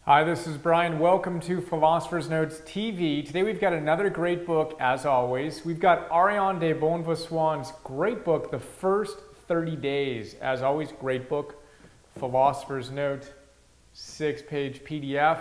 Hi, this is Brian. Welcome to Philosopher's Notes TV. Today we've got another great book, as always. We've got Ariane de Bonvoisin's great book, The First 30 Days. As always, great book. Philosopher's Note, 6-page PDF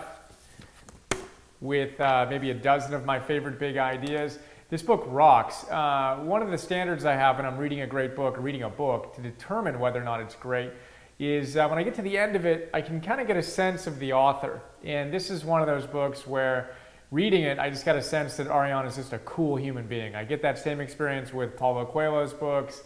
with maybe a dozen of my favorite big ideas. This book rocks. One of the standards I have when I'm reading a great book, or reading a book, to determine whether or not it's great, is when I get to the end of it, I can kind of get a sense of the author. And this is one of those books where reading it, I just got a sense that Ariane is just a cool human being. I get that same experience with Paulo Coelho's books,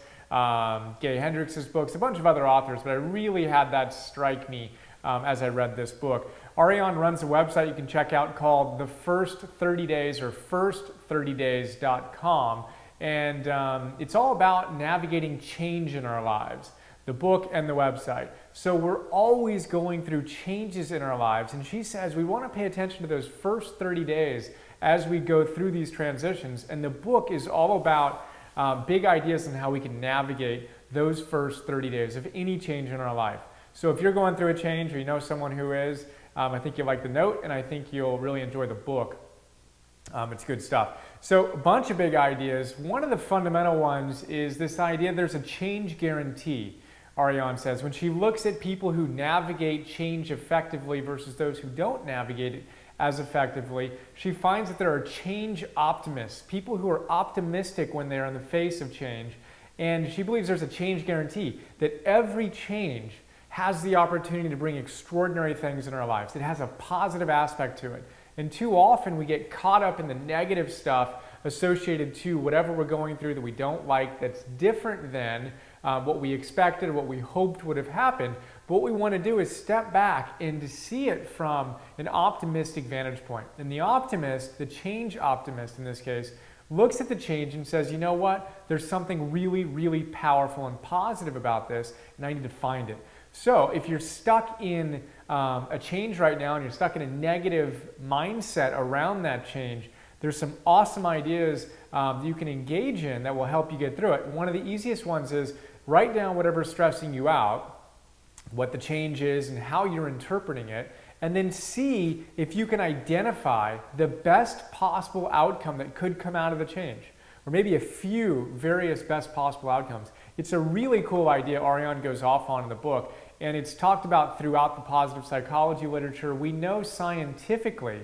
Gay Hendricks' books, a bunch of other authors, but I really had that strike me as I read this book. Ariane runs a website you can check out called The First 30 Days, or first30days.com. And it's all about navigating change in our lives. The book and the website. So we're always going through changes in our lives, and she says we want to pay attention to those first 30 days as we go through these transitions, and the book is all about big ideas on how we can navigate those first 30 days of any change in our life. So if you're going through a change, or you know someone who is, I think you'll like the note, and I think you'll really enjoy the book. It's good stuff. So a bunch of big ideas. One of the fundamental ones is this idea there's a change guarantee. Ariane says, when she looks at people who navigate change effectively versus those who don't navigate it as effectively, she finds that there are change optimists, people who are optimistic when they're in the face of change. And she believes there's a change guarantee, that every change has the opportunity to bring extraordinary things in our lives. It has a positive aspect to it. And too often we get caught up in the negative stuff associated to whatever we're going through that we don't like, that's different than what we expected, what we hoped would have happened. But what we want to do is step back and to see it from an optimistic vantage point. And the optimist, the change optimist in this case, looks at the change and says, you know what, there's something really, really powerful and positive about this, and I need to find it. So if you're stuck in a change right now and you're stuck in a negative mindset around that change, there's some awesome ideas that you can engage in that will help you get through it. One of the easiest ones is write down whatever's stressing you out, what the change is and how you're interpreting it, and then see if you can identify the best possible outcome that could come out of the change, or maybe a few various best possible outcomes. It's a really cool idea Ariane goes off on in the book, and it's talked about throughout the positive psychology literature. We know scientifically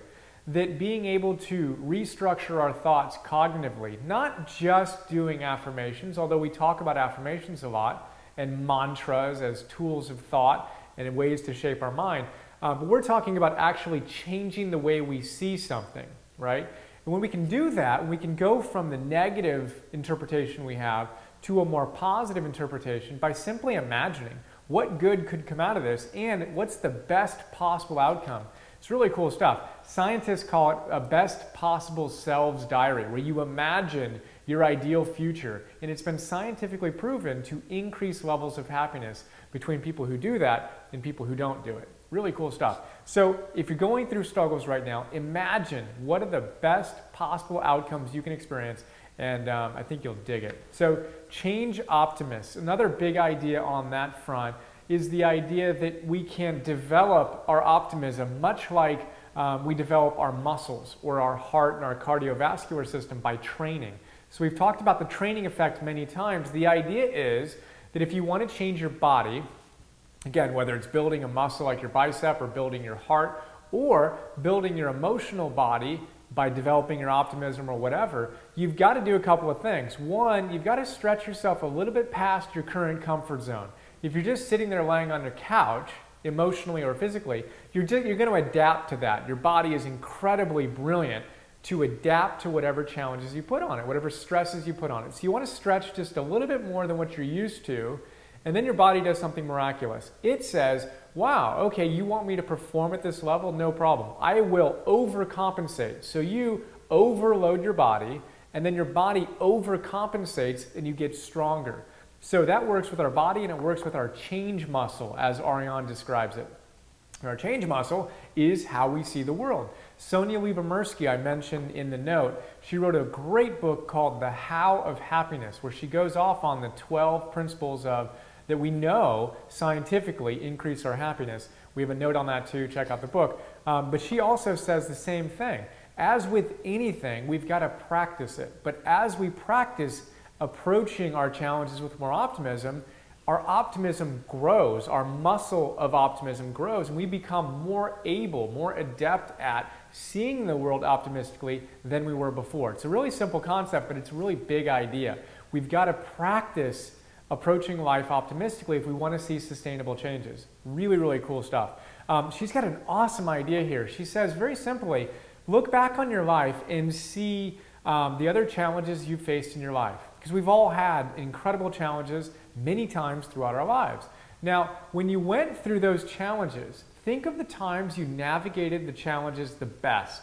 that being able to restructure our thoughts cognitively, not just doing affirmations, although we talk about affirmations a lot, and mantras as tools of thought and ways to shape our mind, but we're talking about actually changing the way we see something, right? And when we can do that, we can go from the negative interpretation we have to a more positive interpretation by simply imagining what good could come out of this and what's the best possible outcome. It's really cool stuff. Scientists call it a best possible selves diary, where you imagine your ideal future. And it's been scientifically proven to increase levels of happiness between people who do that and people who don't do it. Really cool stuff. So if you're going through struggles right now, imagine what are the best possible outcomes you can experience, and I think you'll dig it. So change optimists. Another big idea on that front is the idea that we can develop our optimism much like we develop our muscles or our heart and our cardiovascular system by training. So we've talked about the training effect many times. The idea is that if you want to change your body, again, whether it's building a muscle like your bicep or building your heart or building your emotional body by developing your optimism or whatever, you've got to do a couple of things. One, you've got to stretch yourself a little bit past your current comfort zone. If you're just sitting there laying on your couch, emotionally or physically, you're going to adapt to that. Your body is incredibly brilliant to adapt to whatever challenges you put on it, whatever stresses you put on it. So you want to stretch just a little bit more than what you're used to, and then your body does something miraculous. It says, wow, okay, you want me to perform at this level? No problem. I will overcompensate. So you overload your body, and then your body overcompensates, and you get stronger. So that works with our body, and it works with our change muscle, as Ariane describes it. Our change muscle is how we see the world. Sonia Lyubomirsky, I mentioned in the note, she wrote a great book called The How of Happiness, where she goes off on the 12 principles of that we know scientifically increase our happiness. We have a note on that too, check out the book. But she also says the same thing. As with anything, we've got to practice it. But as we practice approaching our challenges with more optimism, our optimism grows, our muscle of optimism grows, and we become more able, more adept at seeing the world optimistically than we were before. It's a really simple concept, but it's a really big idea. We've got to practice approaching life optimistically if we want to see sustainable changes. Really, really cool stuff. She's got an awesome idea here. She says very simply, look back on your life and see the other challenges you've faced in your life. Because we've all had incredible challenges many times throughout our lives. Now, when you went through those challenges, think of the times you navigated the challenges the best,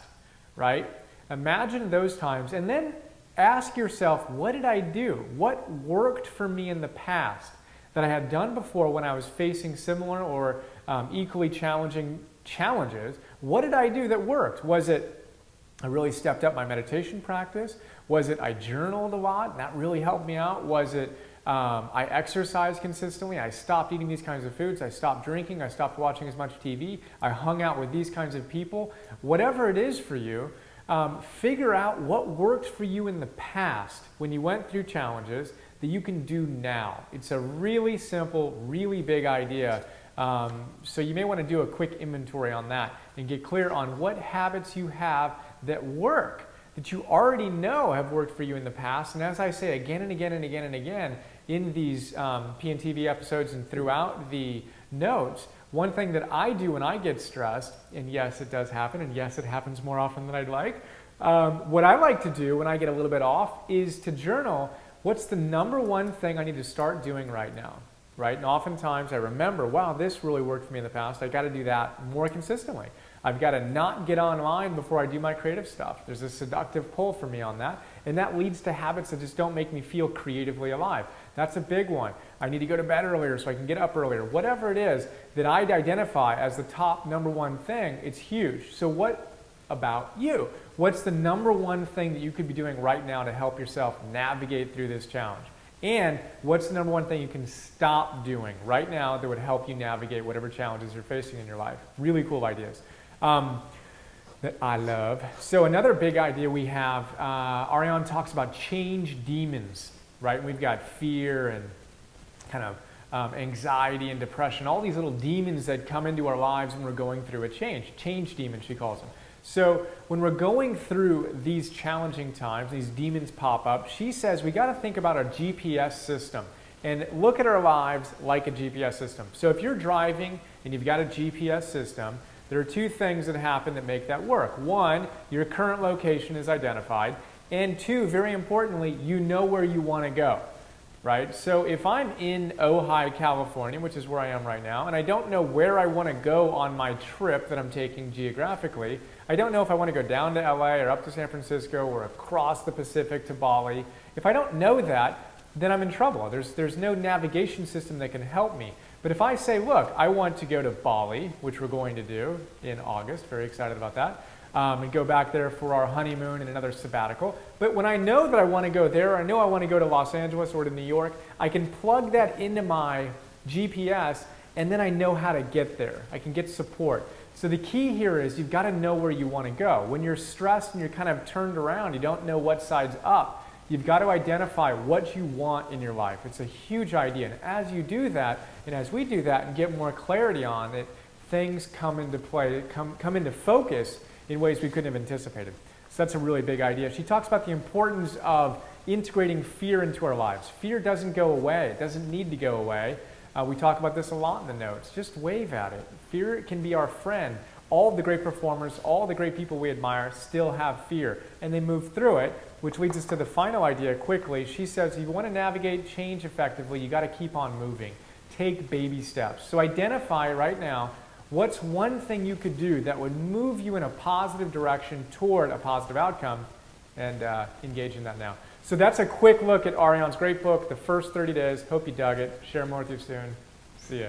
right? Imagine those times and then ask yourself, what did I do? What worked for me in the past that I had done before when I was facing similar or equally challenging challenges? What did I do that worked? Was it I really stepped up my meditation practice? Was it I journaled a lot and that really helped me out? Was it I exercised consistently? I stopped eating these kinds of foods. I stopped drinking. I stopped watching as much TV. I hung out with these kinds of people. Whatever it is for you, figure out what worked for you in the past when you went through challenges that you can do now. It's a really simple, really big idea. So you may want to do a quick inventory on that and get clear on what habits you have that work, that you already know have worked for you in the past. And as I say again and again and again and again in these PNTV episodes and throughout the notes, one thing that I do when I get stressed, and yes, it does happen, and yes, it happens more often than I'd like, what I like to do when I get a little bit off is to journal what's the number one thing I need to start doing right now, right? And oftentimes I remember, wow, this really worked for me in the past. I got to do that more consistently. I've got to not get online before I do my creative stuff. There's a seductive pull for me on that, and that leads to habits that just don't make me feel creatively alive. That's a big one. I need to go to bed earlier so I can get up earlier. Whatever it is that I'd identify as the top number one thing, it's huge. So what about you? What's the number one thing that you could be doing right now to help yourself navigate through this challenge? And what's the number one thing you can stop doing right now that would help you navigate whatever challenges you're facing in your life? Really cool ideas. That I love. So another big idea we have, Ariane talks about change demons, right? We've got fear and kind of anxiety and depression, all these little demons that come into our lives when we're going through a change demons, she calls them. So when we're going through these challenging times, these demons pop up, she says we got to think about our GPS system and look at our lives like a GPS system. So if you're driving and you've got a GPS system, there are two things that happen that make that work. One, your current location is identified. And two, very importantly, you know where you want to go, right? So if I'm in Ojai, California, which is where I am right now, and I don't know where I want to go on my trip that I'm taking geographically, I don't know if I want to go down to LA or up to San Francisco or across the Pacific to Bali. If I don't know that, then I'm in trouble. There's no navigation system that can help me. But if I say, look, I want to go to Bali, which we're going to do in August, very excited about that, and go back there for our honeymoon and another sabbatical. But when I know that I want to go there, I know I want to go to Los Angeles or to New York, I can plug that into my GPS, and then I know how to get there. I can get support. So the key here is you've got to know where you want to go. When you're stressed and you're kind of turned around, you don't know what side's up, you've got to identify what you want in your life. It's a huge idea. And as you do that, and as we do that and get more clarity on it, things come into play, come into focus in ways we couldn't have anticipated. So that's a really big idea. She talks about the importance of integrating fear into our lives. Fear doesn't go away. It doesn't need to go away. We talk about this a lot in the notes. Just wave at it. Fear can be our friend. All the great performers, all the great people we admire still have fear, and they move through it, which leads us to the final idea quickly. She says if you want to navigate change effectively, you got to keep on moving. Take baby steps. So identify right now what's one thing you could do that would move you in a positive direction toward a positive outcome, and engage in that now. So that's a quick look at Ariane's great book, The First 30 Days. Hope you dug it. Share more with you soon. See ya.